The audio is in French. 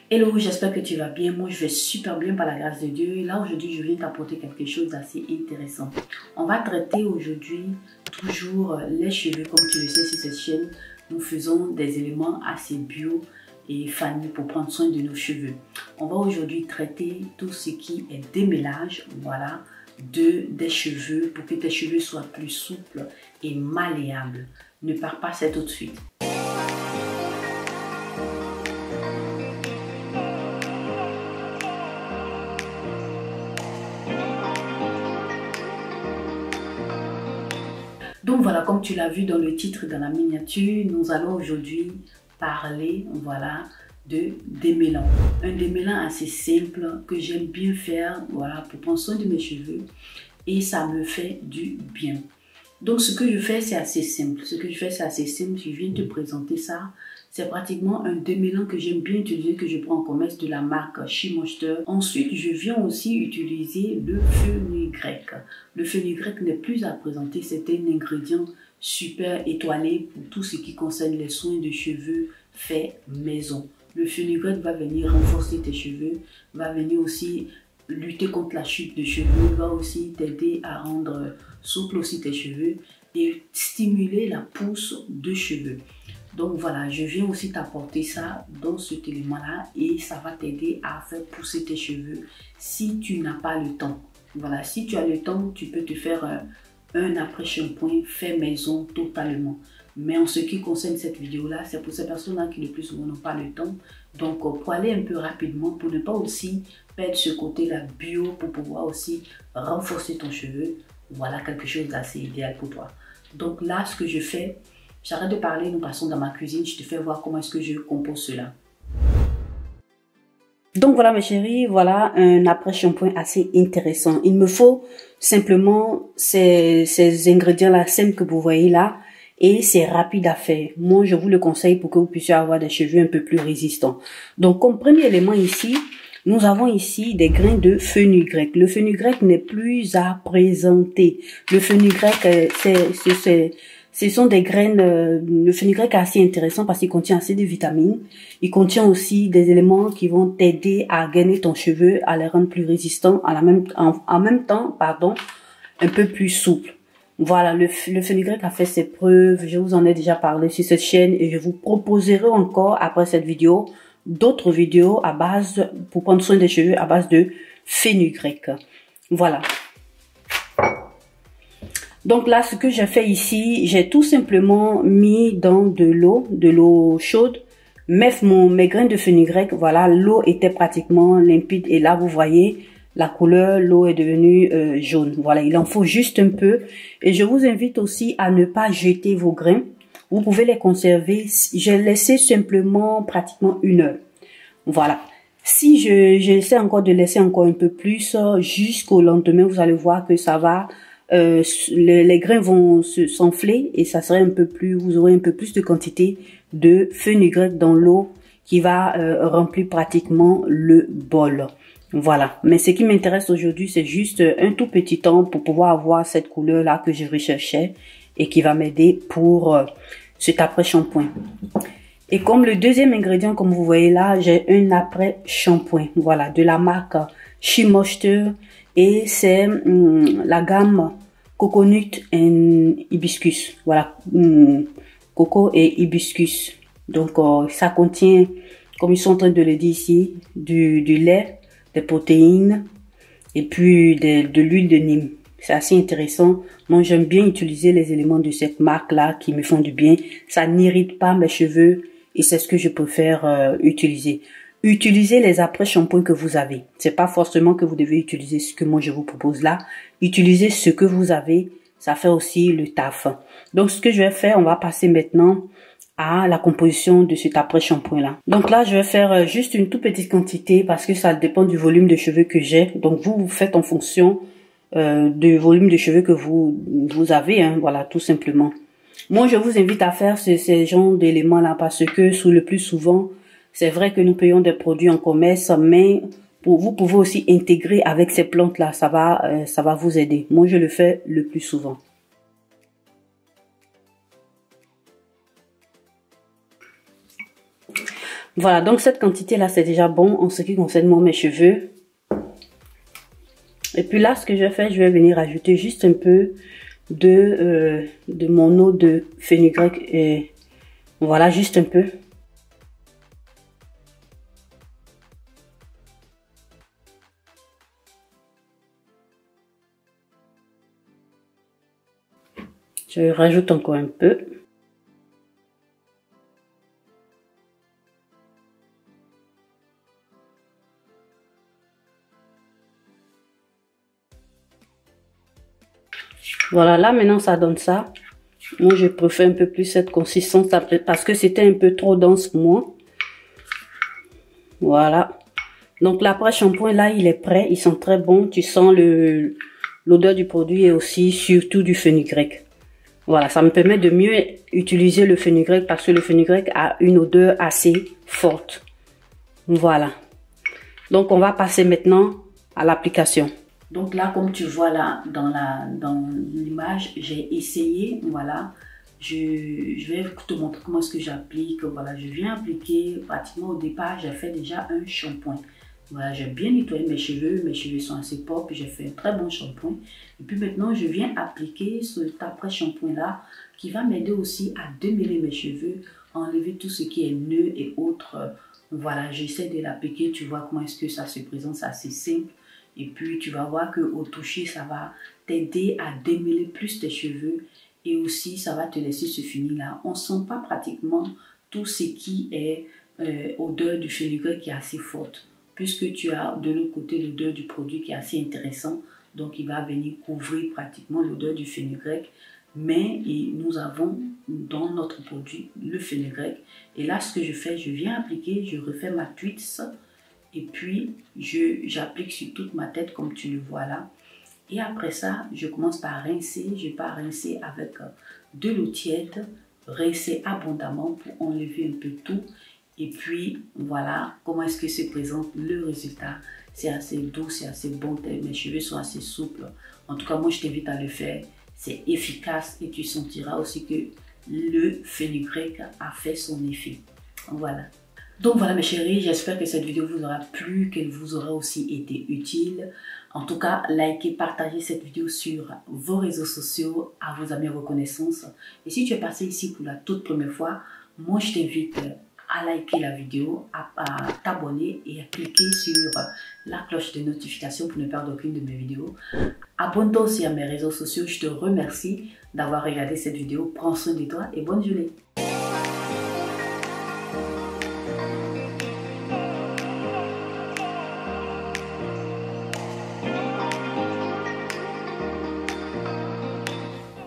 Hello, j'espère que tu vas bien. Moi, je vais super bien par la grâce de Dieu. Et là, aujourd'hui, je viens t'apporter quelque chose d'assez intéressant. On va traiter aujourd'hui toujours les cheveux. Comme tu le sais sur cette chaîne, nous faisons des éléments assez bio et famille pour prendre soin de nos cheveux. On va aujourd'hui traiter tout ce qui est démêlage, voilà, des cheveux pour que tes cheveux soient plus souples et malléables. Ne pars pas, c'est tout de suite. Donc voilà, comme tu l'as vu dans le titre, dans la miniature, nous allons aujourd'hui parler, voilà, de démêlant. Un démêlant assez simple que j'aime bien faire, voilà, pour prendre soin de mes cheveux et ça me fait du bien. Donc ce que je fais, c'est assez simple. Je viens te présenter ça. C'est pratiquement un démêlant que j'aime bien utiliser, que je prends en commerce de la marque She-Moisture. Ensuite, je viens aussi utiliser le fenugrec. Le fenugrec n'est plus à présenter, c'est un ingrédient super étoilé pour tout ce qui concerne les soins de cheveux faits maison. Le fenugrec va venir renforcer tes cheveux, va venir aussi lutter contre la chute de cheveux, va aussi t'aider à rendre souple aussi tes cheveux et stimuler la pousse de cheveux. Donc voilà, je viens aussi t'apporter ça dans cet élément-là et ça va t'aider à faire pousser tes cheveux si tu n'as pas le temps. Voilà, si tu as le temps, tu peux te faire un après-shampoing fait maison totalement. Mais en ce qui concerne cette vidéo-là, c'est pour ces personnes-là qui le plus souvent n'ont pas le temps. Donc pour aller un peu rapidement, pour ne pas aussi perdre ce côté-là bio, pour pouvoir aussi renforcer ton cheveu, voilà quelque chose d'assez idéal pour toi. Donc là, ce que je fais, j'arrête de parler, nous passons dans ma cuisine, je te fais voir comment est-ce que je compose cela. Donc voilà mes chéris, voilà un après-shampoing assez intéressant. Il me faut simplement ces ingrédients-là simples que vous voyez là et c'est rapide à faire. Moi je vous le conseille pour que vous puissiez avoir des cheveux un peu plus résistants. Donc comme premier élément ici, nous avons ici des grains de fenugrec. Le fenugrec n'est plus à présenter. Le fenugrec, ce sont des graines, le fenugrec est assez intéressant parce qu'il contient assez de vitamines. Il contient aussi des éléments qui vont t'aider à gainer ton cheveu, à les rendre plus résistants, en même temps, pardon, un peu plus souple. Voilà, le fenugrec a fait ses preuves, je vous en ai déjà parlé sur cette chaîne et je vous proposerai encore après cette vidéo d'autres vidéos à base, pour prendre soin des cheveux à base de fenugrec. Voilà. Donc là, ce que j'ai fait ici, j'ai tout simplement mis dans de l'eau chaude, mes grains de fenugrec. Voilà, l'eau était pratiquement limpide et là, vous voyez, la couleur, l'eau est devenue jaune. Voilà, il en faut juste un peu. Et je vous invite aussi à ne pas jeter vos grains. Vous pouvez les conserver. J'ai laissé simplement pratiquement 1 heure. Voilà. Si j'essaie encore de laisser encore un peu plus jusqu'au lendemain, vous allez voir que ça va, les grains vont s'enfler et ça serait un peu plus, vous aurez un peu plus de quantité de fenugrec dans l'eau qui va remplir pratiquement le bol. Voilà. Mais ce qui m'intéresse aujourd'hui, c'est juste un tout petit temps pour pouvoir avoir cette couleur là que je recherchais et qui va m'aider pour cet après-shampoing. Et comme le deuxième ingrédient, comme vous voyez là, j'ai un après-shampoing. Voilà, de la marque She-Moisture. Et c'est la gamme Coconut and Hibiscus. Voilà, coco et hibiscus. Donc, ça contient, comme ils sont en train de le dire ici, du lait, des protéines et puis de l'huile de Nîmes. C'est assez intéressant. Moi, j'aime bien utiliser les éléments de cette marque-là qui me font du bien. Ça n'irrite pas mes cheveux et c'est ce que je préfère utiliser. Utilisez les après-shampoings que vous avez. C'est pas forcément que vous devez utiliser ce que moi je vous propose là. Utilisez ce que vous avez. Ça fait aussi le taf. Donc, ce que je vais faire, on va passer maintenant à la composition de cet après-shampoing là. Donc là, je vais faire juste une toute petite quantité parce que ça dépend du volume de cheveux que j'ai. Donc, vous faites en fonction du volume de cheveux que vous avez. Hein, voilà, tout simplement. Moi, je vous invite à faire ces genres d'éléments là parce que le plus souvent, c'est vrai que nous payons des produits en commerce, mais vous pouvez aussi intégrer avec ces plantes-là. Ça va vous aider. Moi, je le fais le plus souvent. Voilà, donc cette quantité-là, c'est déjà bon en ce qui concerne moi, mes cheveux. Et puis là, ce que je vais faire, je vais venir ajouter juste un peu de mon eau de fenugrec. Et voilà, juste un peu. Je rajoute encore un peu. Voilà, là maintenant ça donne ça. Moi je préfère un peu plus cette consistance parce que c'était un peu trop dense pour moi. Voilà. Donc l'après-shampoing là il est prêt, ils sont très bons. Tu sens l'odeur du produit et aussi surtout du fenugrec. Voilà, ça me permet de mieux utiliser le fenugrec parce que le fenugrec a une odeur assez forte. Voilà. Donc on va passer maintenant à l'application. Donc là, comme tu vois là dans l'image, j'ai essayé, voilà. Je vais te montrer comment est-ce que j'applique. Voilà, je viens appliquer pratiquement au départ, j'ai fait déjà un shampoing. Voilà, j'ai bien nettoyé mes cheveux sont assez propres, j'ai fait un très bon shampoing. Et puis maintenant, je viens appliquer cet après-shampoing là qui va m'aider aussi à démêler mes cheveux, enlever tout ce qui est nœuds et autres. Voilà, j'essaie de l'appliquer, tu vois comment est-ce que ça se présente, c'est assez simple. Et puis, tu vas voir qu'au toucher, ça va t'aider à démêler plus tes cheveux. Et aussi, ça va te laisser ce fini-là. On ne sent pas pratiquement tout ce qui est odeur du fenugrec qui est assez forte. Puisque tu as de l'autre côté l'odeur du produit qui est assez intéressant. Donc, il va venir couvrir pratiquement l'odeur du fenugrec. Mais nous avons dans notre produit le fenugrec. Et là, ce que je fais, je viens appliquer, je refais ma tweets. Et puis, j'applique sur toute ma tête comme tu le vois là. Et après ça, je commence par rincer. Je pars rincer avec de l'eau tiède. Rincer abondamment pour enlever un peu tout. Et puis, voilà comment est-ce que se présente le résultat. C'est assez doux, c'est assez bon. Mes cheveux sont assez souples. En tout cas, moi, je t'invite à le faire. C'est efficace et tu sentiras aussi que le fenugrec a fait son effet. Voilà. Donc voilà mes chéris, j'espère que cette vidéo vous aura plu, qu'elle vous aura aussi été utile. En tout cas, likez, partagez cette vidéo sur vos réseaux sociaux, à vos amis reconnaissance. Et si tu es passé ici pour la toute première fois, moi je t'invite à liker la vidéo, à t'abonner et à cliquer sur la cloche de notification pour ne perdre aucune de mes vidéos. Abonne-toi aussi à mes réseaux sociaux, je te remercie d'avoir regardé cette vidéo. Prends soin de toi et bonne journée.